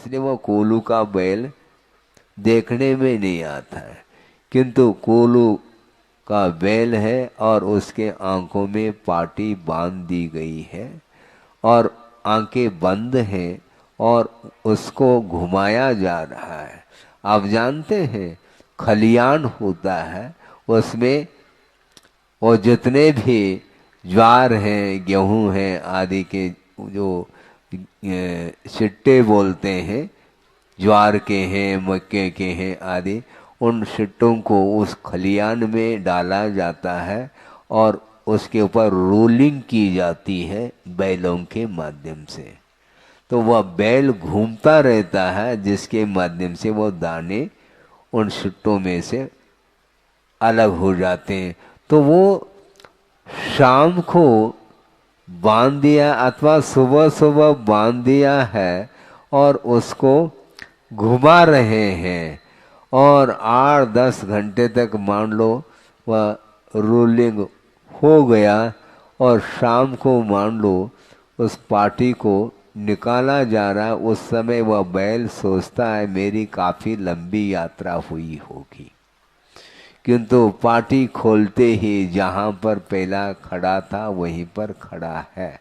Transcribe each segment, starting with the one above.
इसलिए वो कोलू का बैल देखने में नहीं आता है, किंतु कोलू का बैल है और उसके आंखों में पाटी बांध दी गई है और आंखें बंद हैं और उसको घुमाया जा रहा है। आप जानते हैं खलियान होता है, उसमें वो जितने भी ज्वार हैं, गेहूं हैं आदि के जो सिट्टे बोलते हैं, ज्वार के हैं, मक्के के हैं आदि, उन सिट्टों को उस खलियान में डाला जाता है और उसके ऊपर रोलिंग की जाती है बैलों के माध्यम से। तो वह बैल घूमता रहता है जिसके माध्यम से वो दाने उन सिट्टों में से अलग हो जाते हैं। तो वो शाम को बांध दिया अथवा सुबह सुबह बांध दिया है और उसको घुमा रहे हैं और 8-10 घंटे तक मान लो वह रोलिंग हो गया और शाम को मान लो उस पार्टी को निकाला जा रहा है। उस समय वह बैल सोचता है मेरी काफ़ी लंबी यात्रा हुई होगी, किंतु पार्टी खोलते ही जहां पर पहला खड़ा था वहीं पर खड़ा है।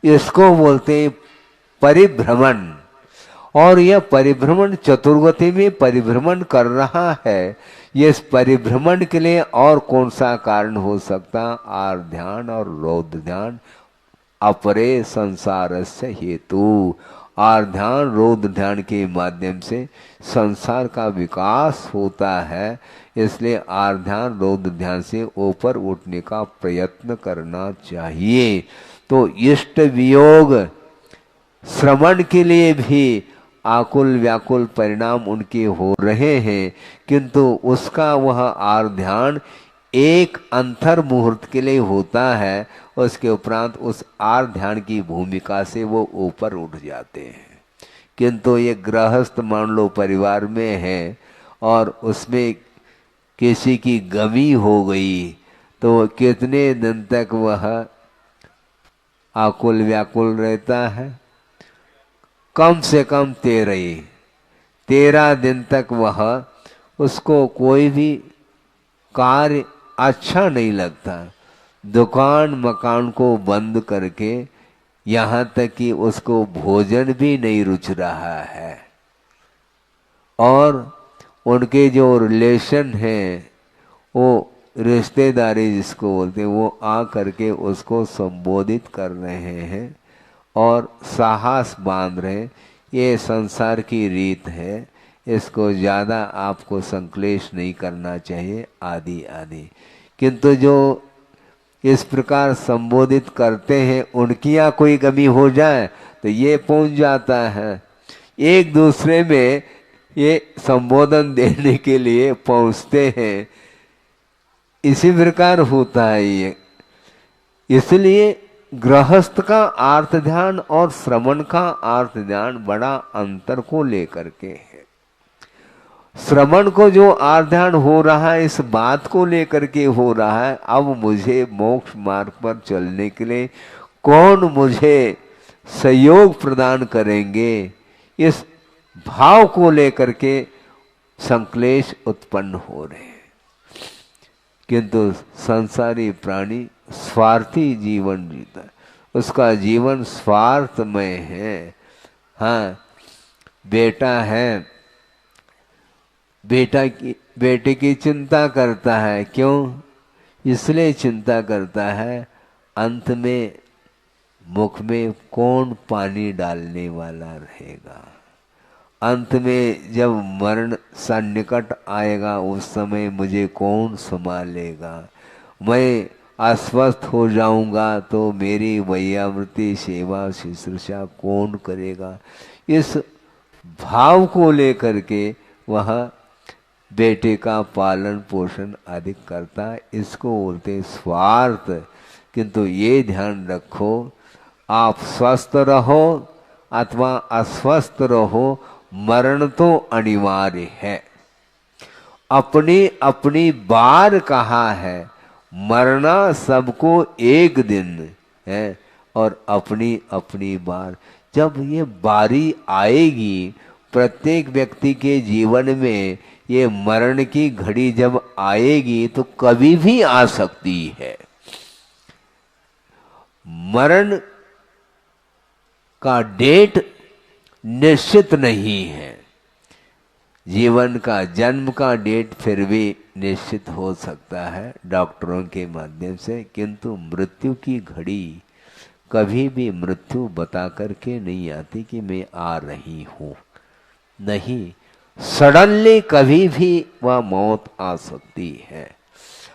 इसको बोलते हैं परिभ्रमण। और यह परिभ्रमण चतुर्गति में परिभ्रमण कर रहा है। ये इस परिभ्रमण के लिए और कौन सा कारण हो सकता? आर ध्यान और रौद्र ध्यान अपरे संसारस्य हेतु। आर ध्यान रौद्र ध्यान के माध्यम से संसार का विकास होता है, इसलिए आर ध्यान रौद्र ध्यान से ऊपर उठने का प्रयत्न करना चाहिए। तो इष्ट वियोग श्रवण के लिए भी आकुल व्याकुल परिणाम उनके हो रहे हैं, किंतु उसका वह आर ध्यान एक अंतर मुहूर्त के लिए होता है। उसके उपरांत उस आर ध्यान की भूमिका से वो ऊपर उठ जाते हैं। किंतु ये गृहस्थ मान लो परिवार में है और उसमें किसी की गमी हो गई तो कितने दिन तक वह आकुल व्याकुल रहता है? कम से कम 13 दिन तक वह उसको कोई भी कार्य अच्छा नहीं लगता। दुकान मकान को बंद करके यहाँ तक कि उसको भोजन भी नहीं रुच रहा है। और उनके जो रिलेशन हैं, वो रिश्तेदारी जिसको बोलते हैं, वो आ करके उसको संबोधित कर रहे हैं और साहस बांध रहे हैं। ये संसार की रीत है, इसको ज़्यादा आपको संक्लेश नहीं करना चाहिए आदि आदि। किंतु जो इस प्रकार संबोधित करते हैं उनकी यहाँ कोई कमी हो जाए तो ये पहुंच जाता है। एक दूसरे में ये संबोधन देने के लिए पहुंचते हैं। इसी प्रकार होता है ये। इसलिए गृहस्थ का आर्त ध्यान और श्रवण का आर्त ध्यान बड़ा अंतर को लेकर के है। श्रवण को जो आर्त ध्यान हो रहा है इस बात को लेकर के हो रहा है, अब मुझे मोक्ष मार्ग पर चलने के लिए कौन मुझे सहयोग प्रदान करेंगे, इस भाव को लेकर के संक्लेश उत्पन्न हो रहे हैं। किंतु संसारी प्राणी स्वार्थी जीवन जीता है, उसका जीवन स्वार्थमय है। हाँ, बेटा है, बेटे की चिंता करता है। क्यों? इसलिए चिंता करता है अंत में मुख में कौन पानी डालने वाला रहेगा। अंत में जब मरण सन्निकट आएगा उस समय मुझे कौन संभालेगा। मैं अस्वस्थ हो जाऊंगा तो मेरी वैयामृति सेवा शुश्रूषा कौन करेगा। इस भाव को लेकर के वह बेटे का पालन पोषण आदि करता है। इसको बोलते स्वार्थ। किंतु ये ध्यान रखो, आप स्वस्थ रहो अथवा अस्वस्थ रहो, मरण तो अनिवार्य है। अपनी अपनी बार कहा है, मरना सबको एक दिन है और अपनी अपनी बार। जब ये बारी आएगी, प्रत्येक व्यक्ति के जीवन में ये मरण की घड़ी जब आएगी तो कभी भी आ सकती है। मरण का डेट निश्चित नहीं है। जीवन का, जन्म का डेट फिर भी निश्चित हो सकता है डॉक्टरों के माध्यम से, किंतु मृत्यु की घड़ी कभी भी मृत्यु बता करके नहीं आती कि मैं आ रही हूं। नहीं, सडनली कभी भी वह मौत आ सकती है।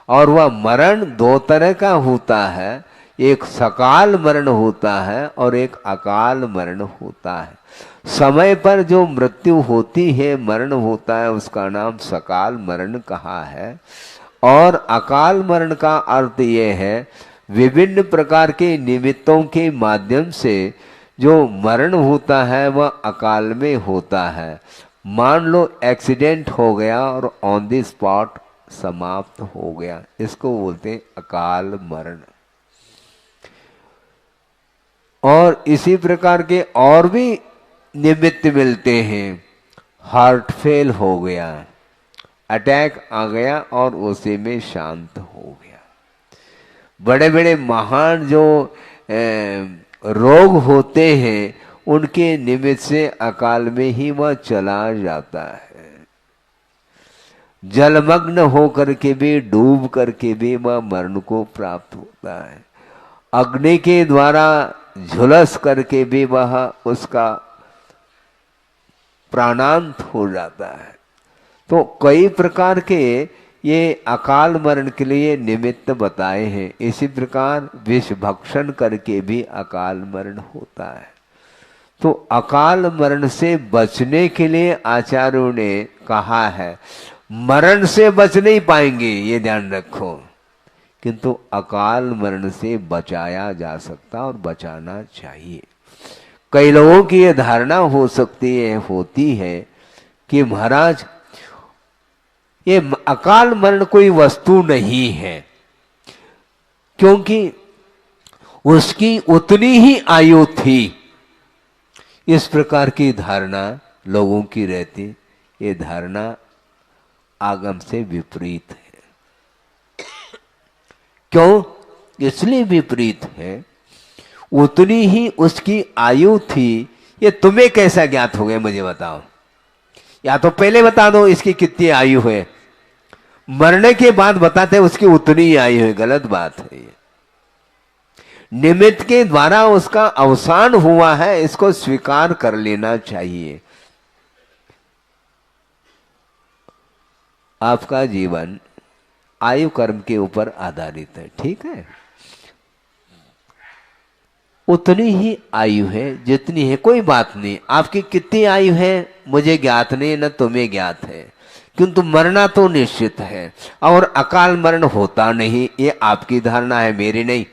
और वह मरण दो तरह का होता है, एक सकाल मरण होता है और एक अकाल मरण होता है। समय पर जो मृत्यु होती है, मरण होता है, उसका नाम सकाल मरण कहा है। और अकाल मरण का अर्थ ये है, विभिन्न प्रकार के निमित्तों के माध्यम से जो मरण होता है वह अकाल में होता है। मान लो एक्सीडेंट हो गया और ऑन द स्पॉट समाप्त हो गया, इसको बोलते हैं अकाल मरण। और इसी प्रकार के और भी निमित्त मिलते हैं। हार्ट फेल हो गया, अटैक आ गया और उसी में शांत हो गया। बड़े बड़े महान जो रोग होते हैं उनके निमित्त से अकाल में ही वह चला जाता है। जलमग्न होकर के भी, डूब करके भी वह मरण को प्राप्त होता है। अग्नि के द्वारा झुलस करके भी वह उसका प्राणांत हो जाता है। तो कई प्रकार के ये अकाल मरण के लिए निमित्त बताए हैं। इसी प्रकार विष भक्षण करके भी अकाल मरण होता है। तो अकाल मरण से बचने के लिए आचार्यों ने कहा है, मरण से बच नहीं पाएंगे ये ध्यान रखो, किंतु अकाल मरण से बचाया जा सकता और बचाना चाहिए। कई लोगों की ये धारणा हो सकती है, होती है कि महाराज ये अकाल मरण कोई वस्तु नहीं है, क्योंकि उसकी उतनी ही आयु थी। इस प्रकार की धारणा लोगों की रहती। ये धारणा आगम से विपरीत है। क्यों? इसलिए विपरीत है, उतनी ही उसकी आयु थी। ये तुम्हें कैसा ज्ञात हो गया मुझे बताओ, या तो पहले बता दो इसकी कितनी आयु है, मरने के बाद बताते उसकी उतनी ही आयु है। गलत बात है ये। निमित्त के द्वारा उसका अवसान हुआ है, इसको स्वीकार कर लेना चाहिए। आपका जीवन आयु कर्म के ऊपर आधारित है, ठीक है। उतनी ही आयु है जितनी है, कोई बात नहीं। आपकी कितनी आयु है मुझे ज्ञात नहीं, न तुम्हें ज्ञात है, किंतु मरना तो निश्चित है। और अकाल मरण होता नहीं, ये आपकी धारणा है, मेरी नहीं,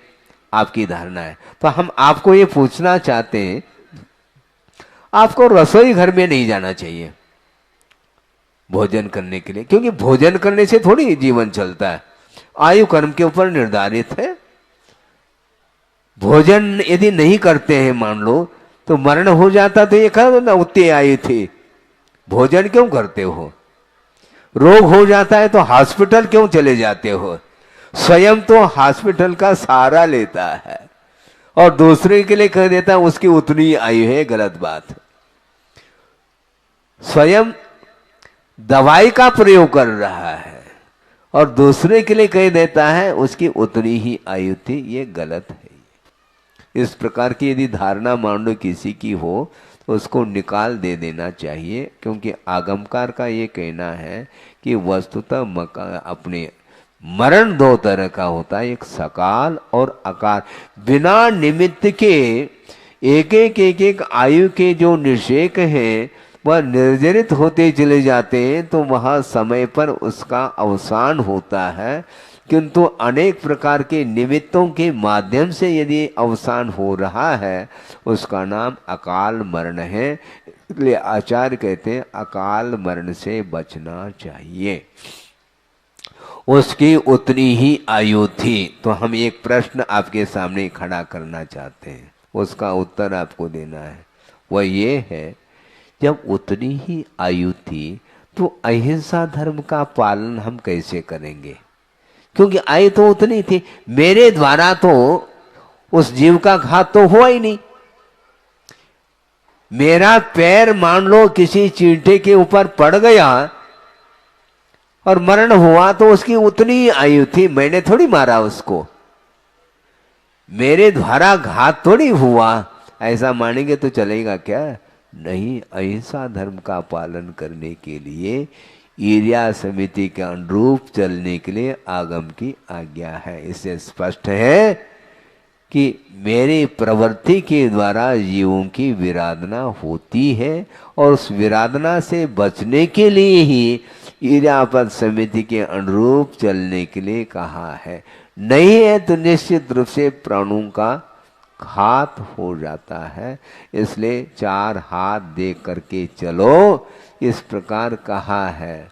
आपकी धारणा है। तो हम आपको ये पूछना चाहते हैं, आपको रसोई घर में नहीं जाना चाहिए भोजन करने के लिए, क्योंकि भोजन करने से थोड़ी जीवन चलता है, आयु कर्म के ऊपर निर्धारित है। भोजन यदि नहीं करते हैं मान लो तो मरण हो जाता, तो ये कहा ना उतनी आयु थी, भोजन क्यों करते हो? रोग हो जाता है तो हॉस्पिटल क्यों चले जाते हो? स्वयं तो हॉस्पिटल का सहारा लेता है और दूसरे के लिए कह देता है उसकी उतनी आयु है। गलत बात है। स्वयं दवाई का प्रयोग कर रहा है और दूसरे के लिए कह देता है उसकी उतनी ही आयु थी, ये गलत है। इस प्रकार की यदि धारणा मान लो किसी की हो तो उसको निकाल दे देना चाहिए, क्योंकि आगमकार का ये कहना है कि वस्तुतः अपने मरण दो तरह का होता है, एक सकाल और अकाल। बिना निमित्त के एक आयु के जो निषेक हैं वह निर्जरित होते चले जाते हैं, तो वह समय पर उसका अवसान होता है। किंतु अनेक प्रकार के निमित्तों के माध्यम से यदि अवसान हो रहा है उसका नाम अकाल मरण है। इसलिए आचार्य कहते हैं अकाल मरण से बचना चाहिए। उसकी उतनी ही आयु थी। तो हम एक प्रश्न आपके सामने खड़ा करना चाहते हैं, उसका उत्तर आपको देना है। वह ये है, जब उतनी ही आयु थी तो अहिंसा धर्म का पालन हम कैसे करेंगे? क्योंकि आयु तो उतनी थी, मेरे द्वारा तो उस जीव का घात तो हुआ ही नहीं। मेरा पैर मान लो किसी चींटे के ऊपर पड़ गया और मरण हुआ तो उसकी उतनी ही आयु थी, मैंने थोड़ी मारा उसको, मेरे द्वारा घात थोड़ी हुआ। ऐसा मानेंगे तो चलेगा क्या? नहीं, अहिंसा धर्म का पालन करने के लिए, ईर्या समिति के अनुरूप चलने के लिए आगम की आज्ञा है। इससे स्पष्ट है कि मेरी प्रवृत्ति के द्वारा जीवों की विराधना होती है और उस विराधना से बचने के लिए ही ईर्यापद समिति के अनुरूप चलने के लिए कहा है। नहीं है तो निश्चित रूप से प्राणों का घात हो जाता है। इसलिए 4 हाथ दे करके चलो, इस प्रकार कहा है।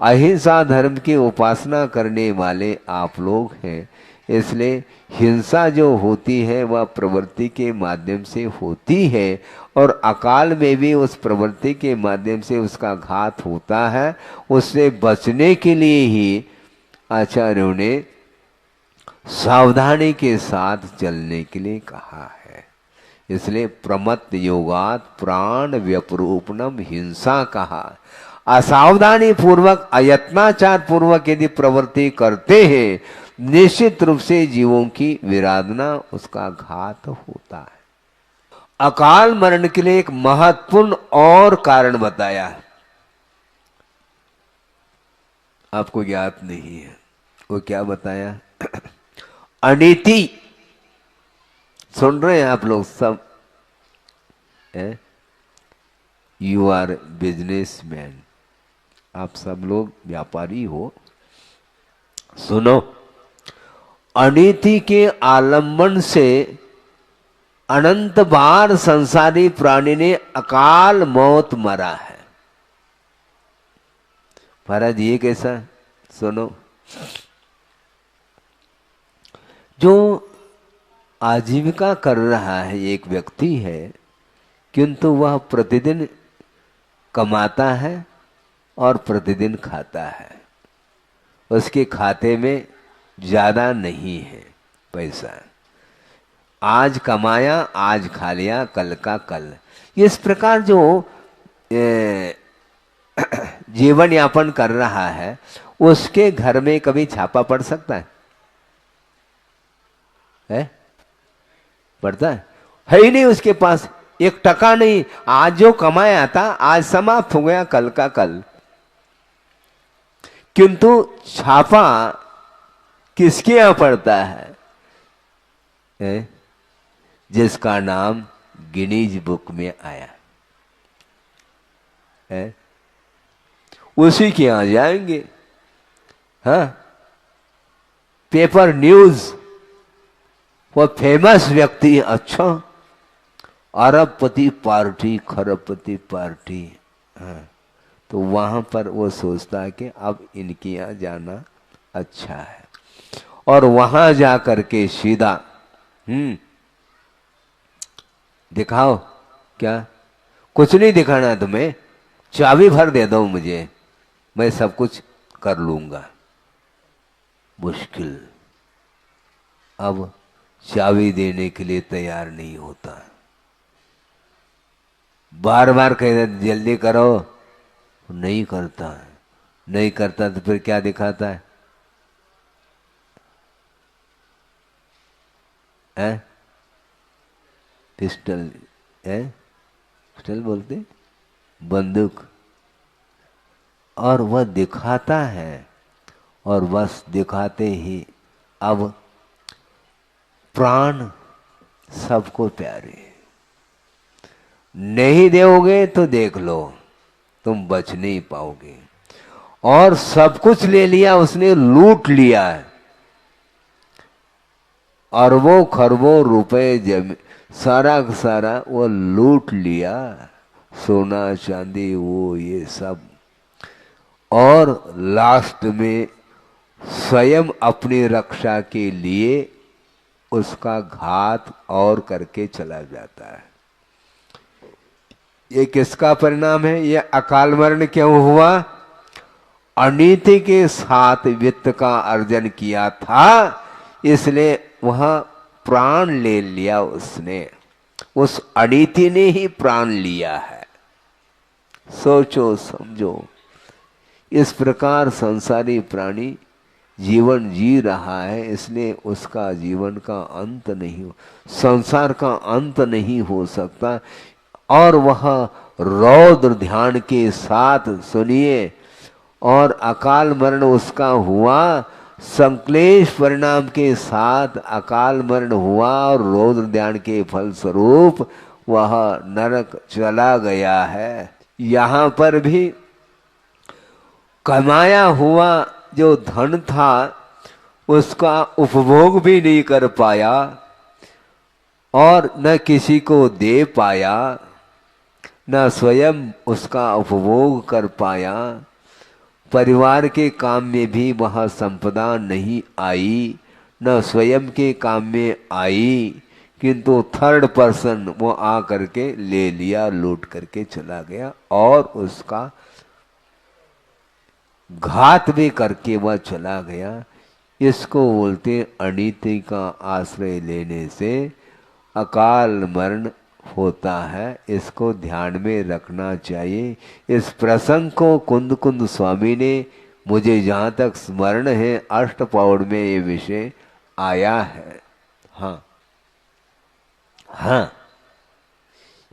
अहिंसा धर्म की उपासना करने वाले आप लोग हैं, इसलिए हिंसा जो होती है वह प्रवृत्ति के माध्यम से होती है और अकाल में भी उस प्रवृत्ति के माध्यम से उसका घात होता है। उससे बचने के लिए ही आचार्यों ने सावधानी के साथ चलने के लिए कहा है। इसलिए प्रमत्त योगात प्राण व्यपरूपणम हिंसा कहा। असावधानी पूर्वक अयत्नाचार पूर्वक यदि प्रवृत्ति करते हैं, निश्चित रूप से जीवों की विराधना, उसका घात होता है। अकाल मरण के लिए एक महत्वपूर्ण और कारण बताया, आपको ज्ञात नहीं है। वो क्या बताया? अनीति। सुन रहे हैं आप लोग सब? यू आर बिजनेसमैन, आप सब लोग व्यापारी हो। सुनो, अनीति के आलंबन से अनंत बार संसारी प्राणी ने अकाल मौत मरा है। महाराज ये कैसा? सुनो, जो आजीविका कर रहा है एक व्यक्ति है, किंतु वह प्रतिदिन कमाता है और प्रतिदिन खाता है, उसके खाते में ज़्यादा नहीं है पैसा, आज कमाया आज खा लिया, कल का कल। इस प्रकार जो जीवन यापन कर रहा है, उसके घर में कभी छापा पड़ सकता है? पड़ता है ही नहीं। उसके पास 1 टका नहीं, आज जो कमाया था आज समाप्त हो गया, कल का कल। किंतु छापा किसके यहां पड़ता है? जिसका नाम गिनीज बुक में आया है, उसी के यहां जाएंगे। हाँ, पेपर न्यूज, वो फेमस व्यक्ति, अच्छा अरबपति पार्टी, खरबपति पार्टी, हाँ, तो वहां पर वो सोचता है कि अब इनके यहाँ जाना अच्छा है, और वहां जा करके सीधा दिखाओ। क्या? कुछ नहीं दिखाना तुम्हें, चाबी भर दे दो मुझे, मैं सब कुछ कर लूंगा। मुश्किल। अब चाबी देने के लिए तैयार नहीं होता, बार बार कह दे जल्दी करो, नहीं करता है। नहीं करता तो फिर क्या दिखाता है? पिस्टल, पिस्टल बोलते, बंदूक, और वह दिखाता है, और बस दिखाते ही अब प्राण सबको प्यारे, नहीं दोगे तो देख लो तुम बच नहीं पाओगे। और सब कुछ ले लिया उसने, लूट लिया है, अरबों खरबों रुपए जमीन सारा का सारा वो लूट लिया, सोना चांदी वो ये सब, और लास्ट में स्वयं अपनी रक्षा के लिए उसका घात और करके चला जाता है। ये किसका परिणाम है? ये अकाल मरण क्यों हुआ? अनीति के साथ वित्त का अर्जन किया था, इसलिए वह प्राण ले लिया उसने। उस अनीति ने ही प्राण लिया है। सोचो समझो, इस प्रकार संसारी प्राणी जीवन जी रहा है, इसलिए उसका जीवन का अंत नहीं हो, संसार का अंत नहीं हो सकता। और वह रौद्र ध्यान के साथ सुनिए, और अकाल मरण उसका हुआ, संक्लेश परिणाम के साथ अकाल मरण हुआ, और रौद्र ध्यान के फलस्वरूप वह नरक चला गया है। यहाँ पर भी कमाया हुआ जो धन था उसका उपभोग भी नहीं कर पाया, और न किसी को दे पाया, न स्वयं उसका उपभोग कर पाया। परिवार के काम में भी वह संपदा नहीं आई, न स्वयं के काम में आई, किंतु थर्ड पर्सन वो आ करके ले लिया, लूट करके चला गया, और उसका घात भी करके वह चला गया। इसको बोलते अनीति का आश्रय लेने से अकाल मरण होता है। इसको ध्यान में रखना चाहिए। इस प्रसंग को कुंद कुंद स्वामी ने, मुझे जहाँ तक स्मरण है, अष्टपौड़ में ये विषय आया है। हाँ हाँ,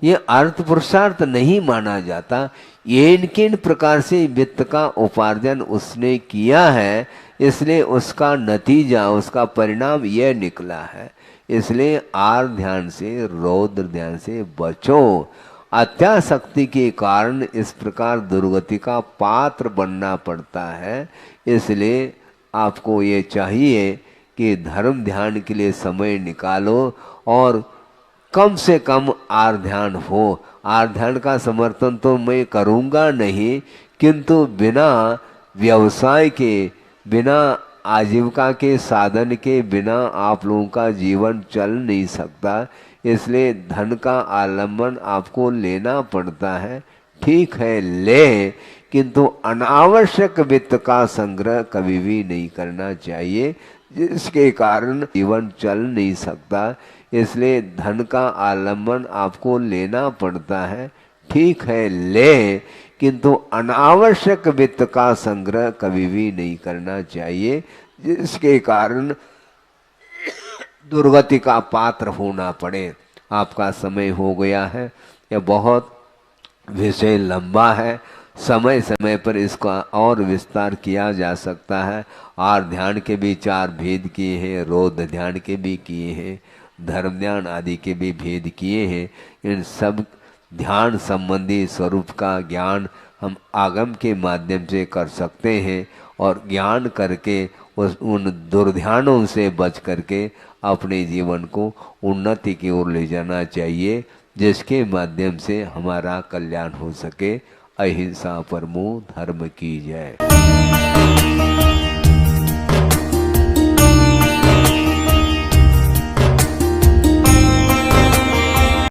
ये अर्थ पुरुषार्थ नहीं माना जाता। ये किन प्रकार से वित्त का उपार्जन उसने किया है, इसलिए उसका नतीजा, उसका परिणाम यह निकला है। इसलिए आर ध्यान से, रौद्र ध्यान से बचो। अत्यासक्ति के कारण इस प्रकार दुर्गति का पात्र बनना पड़ता है। इसलिए आपको ये चाहिए कि धर्म ध्यान के लिए समय निकालो, और कम से कम आर ध्यान हो। आर ध्यान का समर्थन तो मैं करूँगा नहीं, किंतु बिना व्यवसाय के, बिना आजीविका के साधन के बिना आप लोगों का जीवन चल नहीं सकता। इसलिए धन का आलम्बन आपको लेना पड़ता है। ठीक है, ले, किंतु अनावश्यक वित्त का संग्रह कभी भी नहीं करना चाहिए, जिसके कारण जीवन चल नहीं सकता। इसलिए धन का आलम्बन आपको लेना पड़ता है। ठीक है, ले, किंतु अनावश्यक वित्त का संग्रह कभी भी नहीं करना चाहिए, जिसके कारण दुर्गति का पात्र होना पड़े। आपका समय हो गया है, यह बहुत विषय लंबा है, समय समय पर इसका और विस्तार किया जा सकता है। आर ध्यान के भी 4 भेद किए हैं, रौद्र ध्यान के भी किए हैं, धर्म ध्यान आदि के भी भेद किए हैं। इन सब ध्यान संबंधी स्वरूप का ज्ञान हम आगम के माध्यम से कर सकते हैं, और ज्ञान करके उन दुर्ध्यानों से बच करके अपने जीवन को उन्नति की ओर ले जाना चाहिए, जिसके माध्यम से हमारा कल्याण हो सके। अहिंसा परमो धर्म की जय।